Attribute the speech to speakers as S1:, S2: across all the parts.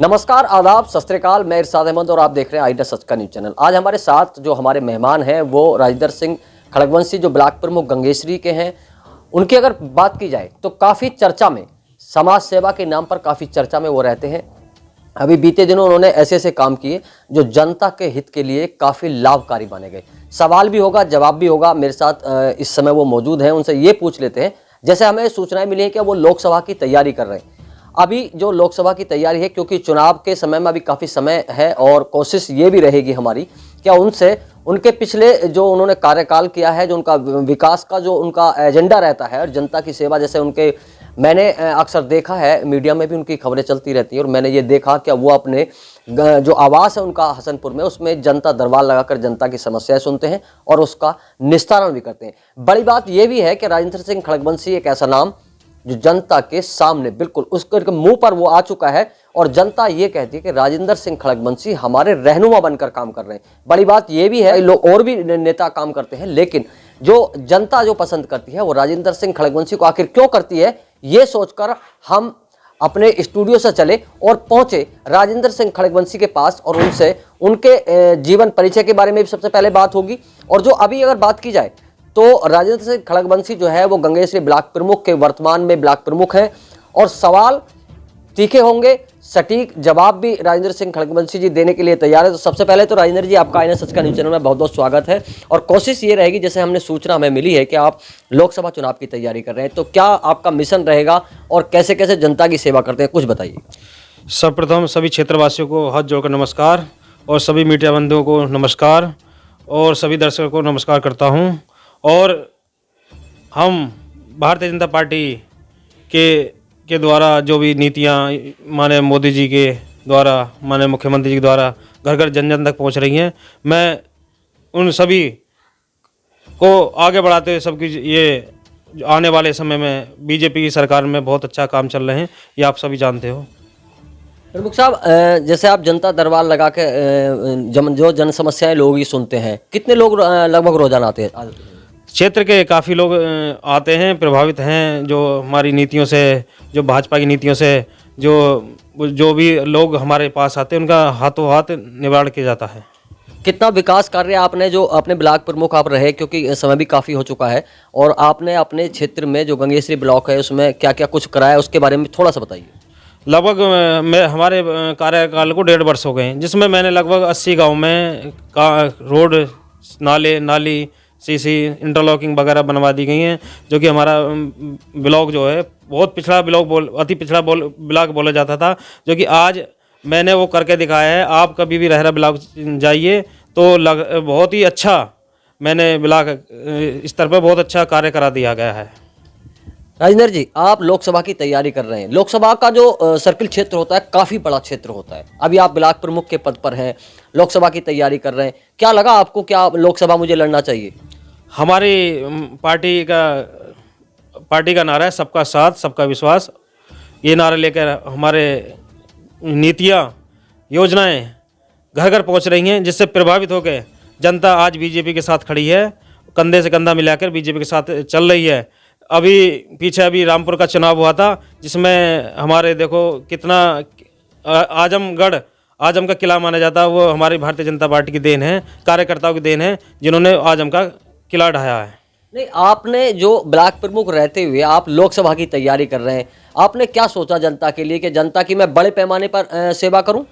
S1: नमस्कार, आदाब, सत श्री अकाल। मैं इरशाद अहमद और आप देख रहे हैं आई सच का न्यूज़ चैनल। आज हमारे साथ जो हमारे मेहमान हैं वो राजेंद्र सिंह खड़गवंशी जो ब्लॉक प्रमुख गंगेश्वरी के हैं। उनकी अगर बात की जाए तो काफ़ी चर्चा में, समाज सेवा के नाम पर काफ़ी चर्चा में वो रहते हैं। अभी बीते दिनों उन्होंने ऐसे ऐसे काम किए जो जनता के हित के लिए काफ़ी लाभकारी माने गए। सवाल भी होगा, जवाब भी होगा। मेरे साथ इस समय वो मौजूद हैं, उनसे ये पूछ लेते हैं। जैसे हमें सूचनाएं मिली हैं कि वो लोकसभा की तैयारी कर रहे हैं। अभी जो लोकसभा की तैयारी है, क्योंकि चुनाव के समय में अभी काफ़ी समय है और कोशिश ये भी रहेगी हमारी क्या उनसे उनके पिछले जो उन्होंने कार्यकाल किया है, जो उनका विकास का जो उनका एजेंडा रहता है और जनता की सेवा, जैसे उनके मैंने अक्सर देखा है, मीडिया में भी उनकी खबरें चलती रहती हैं और मैंने ये देखा कि वो अपने जो आवास है उनका हसनपुर में, उसमें जनता दरबार लगाकर जनता की समस्याएं सुनते हैं और उसका निस्तारण भी करते हैं। बड़ी बात यह भी है कि राजेंद्र सिंह खड़गवंशी एक ऐसा नाम जो जनता के सामने बिल्कुल उसके मुंह पर वो आ चुका है और जनता ये कहती है कि राजेंद्र सिंह खड़गवंशी हमारे रहनुमा बनकर काम कर रहे हैं। बड़ी बात ये भी है, लोग और भी नेता काम करते हैं, लेकिन जो जनता जो पसंद करती है वो राजेंद्र सिंह खड़गवंशी को आखिर क्यों करती है, ये सोचकर हम अपने स्टूडियो से चले और पहुंचे राजेंद्र सिंह खड़गवंशी के पास और उनसे उनके जीवन परिचय के बारे में भी सबसे पहले बात होगी। और जो अभी अगर बात की जाए तो राजेंद्र सिंह खड़गवंशी जो है वो गंगेश्वरी ब्लॉक प्रमुख के वर्तमान में ब्लॉक प्रमुख हैं और सवाल तीखे होंगे, सटीक जवाब भी राजेंद्र सिंह खड़गवंशी जी देने के लिए तैयार है। तो सबसे पहले तो राजेंद्र जी, आपका आई सच का न्यूज़ चैनल में बहुत बहुत स्वागत है। और कोशिश ये रहेगी, जैसे हमने सूचना हमें मिली है कि आप लोकसभा चुनाव की तैयारी कर रहे हैं, तो क्या आपका मिशन रहेगा और कैसे कैसे जनता की सेवा करते हैं, कुछ बताइए।
S2: सर्वप्रथम सभी क्षेत्रवासियों को हाथ जोड़कर नमस्कार और सभी मीडिया बंधुओं को नमस्कार और सभी दर्शकों को नमस्कार करता हूं। और हम भारतीय जनता पार्टी के द्वारा जो भी नीतियां माननीय मोदी जी के द्वारा, माननीय मुख्यमंत्री जी के द्वारा घर घर जन जन तक पहुंच रही हैं, मैं उन सभी को आगे बढ़ाते हुए सबकी ये आने वाले समय में बीजेपी की सरकार में बहुत अच्छा काम चल रहे हैं, ये आप सभी जानते हो।
S1: प्रमुख साहब, जैसे आप जनता दरबार लगा के जो जन समस्याएं लोग ही सुनते हैं, कितने लोग लगभग रोजाना आते हैं?
S2: क्षेत्र के काफ़ी लोग आते हैं, प्रभावित हैं जो हमारी नीतियों से, जो भाजपा की नीतियों से, जो भी लोग हमारे पास आते हैं उनका हाथों हाथ निवारण किया जाता है।
S1: कितना विकास कार्य आपने, जो अपने ब्लॉक प्रमुख आप रहे, क्योंकि समय भी काफ़ी हो चुका है, और आपने अपने क्षेत्र में जो गंगेश्वरी ब्लॉक है उसमें क्या क्या कुछ कराया, उसके बारे में थोड़ा सा बताइए।
S2: लगभग मैं हमारे कार्यकाल को 1.5 वर्ष हो गए हैं, जिसमें मैंने लगभग 80 गाँव में रोड, नाली, सीसी, इंटरलॉकिंग वगैरह बनवा दी गई हैं, जो कि हमारा ब्लॉक जो है बहुत पिछड़ा अति पिछड़ा ब्लॉक बोला जाता था, जो कि आज मैंने वो करके दिखाया है। आप कभी भी रहरा ब्लॉक जाइए तो बहुत ही अच्छा मैंने ब्लॉक स्तर पर बहुत अच्छा कार्य करा दिया गया है।
S1: राजेंद्र जी, आप लोकसभा की तैयारी कर रहे हैं। लोकसभा का जो सर्किल क्षेत्र होता है काफ़ी बड़ा क्षेत्र होता है। अभी आप ब्लॉक प्रमुख के पद पर हैं, लोकसभा की तैयारी कर रहे हैं, क्या लगा आपको, क्या लोकसभा मुझे लड़ना चाहिए?
S2: हमारी पार्टी का नारा है सबका साथ सबका विश्वास। ये नारा लेकर हमारे नीतियाँ, योजनाएं घर घर पहुंच रही हैं, जिससे प्रभावित होकर जनता आज बीजेपी के साथ खड़ी है, कंधे से कंधा मिलाकर बीजेपी के साथ चल रही है। अभी रामपुर का चुनाव हुआ था, जिसमें हमारे देखो कितना आजम का किला माना जाता है, वो हमारी भारतीय जनता पार्टी की देन है, कार्यकर्ताओं की देन है, जिन्होंने आजम का किला ढाया है।
S1: नहीं, आपने जो ब्लॉक प्रमुख रहते हुए आप लोकसभा की तैयारी कर रहे हैं, आपने क्या सोचा जनता के लिए कि जनता की मैं बड़े पैमाने पर सेवा करूं?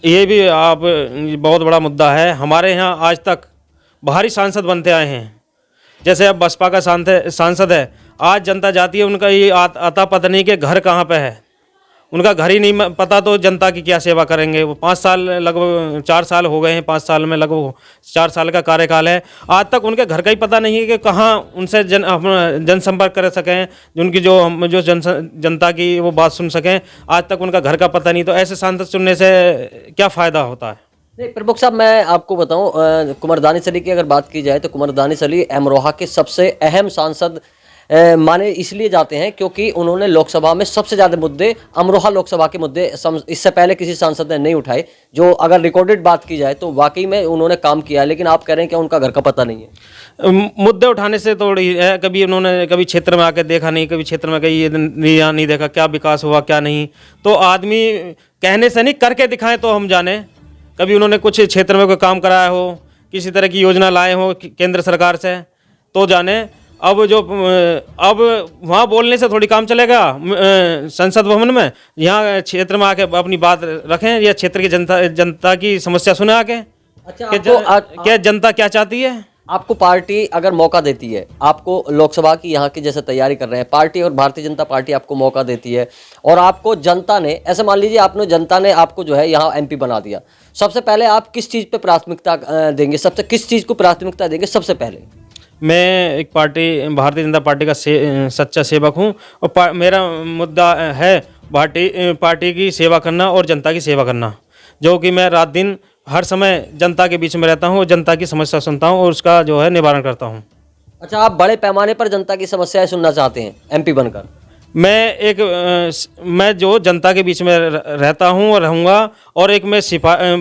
S2: ये भी आप बहुत बड़ा मुद्दा है। हमारे यहाँ आज तक बाहरी सांसद बनते आए हैं, जैसे अब बसपा का सांसद है, आज जनता जाती है, उनका ये आता पता नहीं कि घर कहाँ पे है, उनका घर ही नहीं पता, तो जनता की क्या सेवा करेंगे। वो 5 साल, लगभग 4 साल हो गए हैं, 5 साल में लगभग 4 साल का कार्यकाल है, आज तक उनके घर का ही पता नहीं है कि कहाँ उनसे जनसंपर्क कर सकें, उनकी जो जनता की वो बात सुन सकें, आज तक उनका घर का पता नहीं। तो ऐसे सांसद चुनने से क्या फ़ायदा होता है?
S1: नहीं प्रमुख साहब, मैं आपको बताऊं, कुंवर दानिश अली की अगर बात की जाए तो कुंवर दानिश अली अमरोहा के सबसे अहम सांसद माने इसलिए जाते हैं क्योंकि उन्होंने लोकसभा में सबसे ज़्यादा मुद्दे, अमरोहा लोकसभा के मुद्दे इससे पहले किसी सांसद ने नहीं उठाए, जो अगर रिकॉर्डेड बात की जाए तो वाकई में उन्होंने काम किया। लेकिन आप कह रहे हैं कि उनका घर का पता नहीं है।
S2: मुद्दे उठाने से थोड़ी है, कभी उन्होंने कभी क्षेत्र में आकर देखा नहीं, कभी क्षेत्र में कहीं नहीं देखा क्या विकास हुआ क्या नहीं। तो आदमी कहने से नहीं, करके दिखाएं तो हम जाने। कभी उन्होंने कुछ क्षेत्र में कोई काम कराया हो, किसी तरह की योजना लाए हो केंद्र सरकार से, तो जाने। अब वहाँ बोलने से थोड़ी काम चलेगा संसद भवन में। यहाँ क्षेत्र में आके अपनी बात रखें, या क्षेत्र की जनता की समस्या सुने आके।
S1: अच्छा,
S2: क्या जनता क्या चाहती है।
S1: आपको पार्टी अगर मौका देती है, आपको लोकसभा की यहाँ की जैसे तैयारी कर रहे हैं, पार्टी और भारतीय जनता पार्टी आपको मौका देती है और आपको जनता ने, ऐसे मान लीजिए आपने, जनता ने आपको जो है यहाँ MP बना दिया, सबसे पहले आप किस चीज़ पे प्राथमिकता देंगे? किस चीज़ को प्राथमिकता देंगे सबसे पहले?
S2: मैं एक भारतीय जनता पार्टी का सच्चा सेवक हूँ और मेरा मुद्दा है पार्टी की सेवा करना और जनता की सेवा करना, जो कि मैं रात दिन हर समय जनता के बीच में रहता हूँ, जनता की समस्या सुनता हूँ और उसका जो है निवारण करता हूँ।
S1: अच्छा, आप बड़े पैमाने पर जनता की समस्याएं सुनना चाहते हैं MP बनकर?
S2: मैं जो जनता के बीच में रहता हूँ और रहूँगा, और एक मैं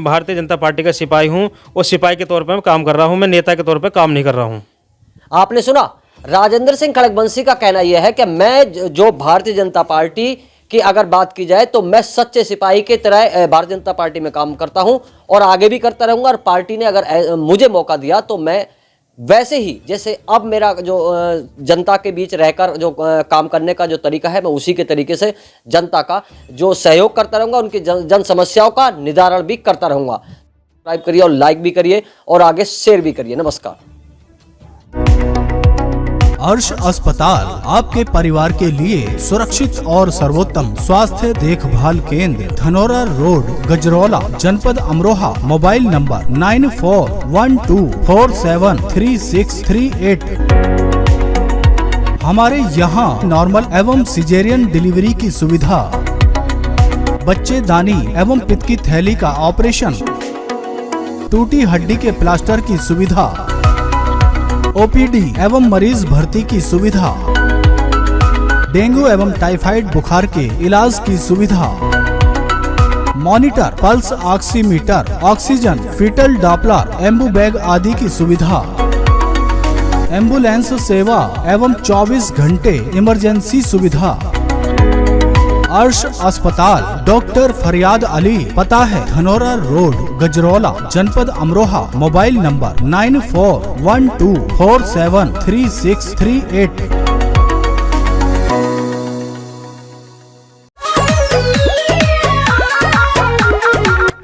S2: भारतीय जनता पार्टी का सिपाही हूँ, और सिपाही के तौर पर मैं काम कर रहा हूँ, मैं नेता के तौर पर काम नहीं कर रहा हूँ।
S1: आपने सुना, राजेंद्र सिंह खड़गवंशी का कहना यह है कि मैं जो भारतीय जनता पार्टी की अगर बात की जाए तो मैं सच्चे सिपाही के तरह भारतीय जनता पार्टी में काम करता हूं और आगे भी करता रहूंगा, और पार्टी ने अगर मुझे मौका दिया तो मैं वैसे ही, जैसे अब मेरा जो जनता के बीच रहकर जो काम करने का जो तरीका है, मैं उसी के तरीके से जनता का जो सहयोग करता रहूंगा, उनकी जन समस्याओं का निदान भी करता रहूंगा। सब्सक्राइब करिए और लाइक भी करिए और आगे शेयर भी करिए। नमस्कार।
S3: अर्श अस्पताल आपके परिवार के लिए सुरक्षित और सर्वोत्तम स्वास्थ्य देखभाल केंद्र, धनोरा रोड, गजरौला, जनपद अमरोहा। Mobile number 9412473638। हमारे यहाँ नॉर्मल एवं सिजेरियन डिलीवरी की सुविधा, बच्चेदानी एवं पित्त की थैली का ऑपरेशन, टूटी हड्डी के प्लास्टर की सुविधा, OPD एवं मरीज भर्ती की सुविधा, डेंगू एवं टाइफाइड बुखार के इलाज की सुविधा, monitor, pulse oximeter, oxygen, fetal Doppler, ambu bag आदि की सुविधा, एम्बुलेंस सेवा एवं 24 घंटे इमरजेंसी सुविधा। अर्श अस्पताल, डॉक्टर फरियाद अली, पता है धनोरा रोड, गजरौला, जनपद Amroha. Mobile number 9412473638।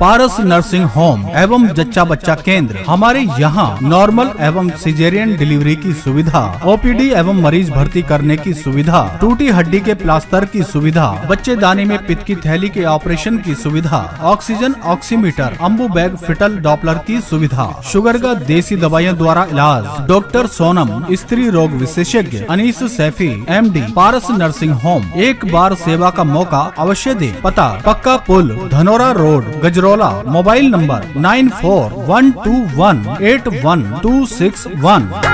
S3: Paras nursing home एवं जच्चा बच्चा केंद्र। हमारे यहाँ नॉर्मल एवं सिजेरियन डिलीवरी की सुविधा, OPD एवं मरीज भर्ती करने की सुविधा, टूटी हड्डी के प्लास्टर की सुविधा, बच्चेदानी में पित्त की थैली के ऑपरेशन की सुविधा, oxygen, oximeter, ambu bag, fetal Doppler की सुविधा, शुगर का देसी दवाइयों द्वारा इलाज। डॉक्टर सोनम, स्त्री रोग विशेषज्ञ, Anees Saifi, MD। Paras nursing home, एक बार सेवा का मौका अवश्य दे। पता पक्का पुल, Dhanora road, Gajraula. Mobile number 9412181261।